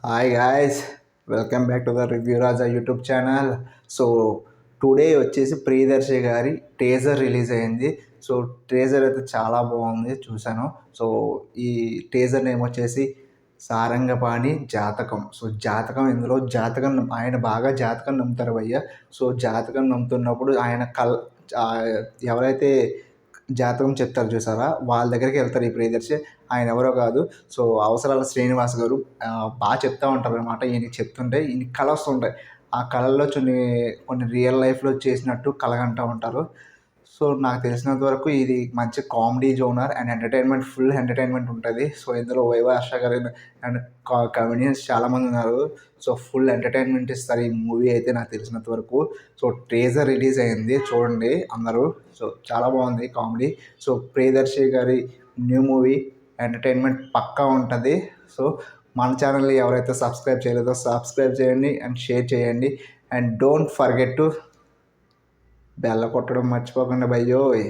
Hi guys, welcome back to the review Raja YouTube channel. So today వచ్చేసి ప్రియదర్శి గారి teaser release అయింది. So teaser అయితే చాలా బాగుంది, చూశాను. సో ఈ టేజర్ నేమ్ వచ్చేసి సారంగపాణి జాతకం. సో జాతకం, ఇందులో జాతకం ఆయన బాగా జాతకం నమ్ముతారు భయ్య. సో జాతకం నమ్ముతున్నప్పుడు ఆయన ఎవరైతే జాతకం చెప్తారు చూసారా, వాళ్ళ దగ్గరికి వెళ్తారు ఈ ప్రియదర్శి. ఆయన ఎవరో కాదు, సో అవసరాల శ్రీనివాస్ గారు. బాగా చెప్తా ఉంటారు అనమాట. ఈయనకి చెప్తుంటే ఈయన కళ వస్తుంటాయి. ఆ కళల్లో కొన్ని రియల్ లైఫ్లో చేసినట్టు కలగంటూ ఉంటారు. సో నాకు తెలిసినంత వరకు ఇది మంచి comedy genre and entertainment, full entertainment ఉంటుంది. సో ఇందులో వైవ హర్ష గారు అండ్ కమెడియన్స్ చాలామంది ఉన్నారు. సో ఫుల్ ఎంటర్టైన్మెంట్ ఇస్తారు ఈ మూవీ అయితే నాకు తెలిసినంత వరకు. సో ట్రేజర్ రిలీజ్ అయింది, చూడండి అందరూ. సో చాలా బాగుంది కామెడీ. సో ప్రియదర్శి గారి న్యూ మూవీ ఎంటర్టైన్మెంట్ పక్కా ఉంటుంది. సో మన ఛానల్ని ఎవరైతే సబ్స్క్రైబ్ చేయలేదో సబ్స్క్రైబ్ చేయండి అండ్ షేర్ చేయండి. అండ్ డోంట్ ఫర్గెట్ టు బెల్ల కొట్టడం మర్చిపోకండి భయ్యోయ్.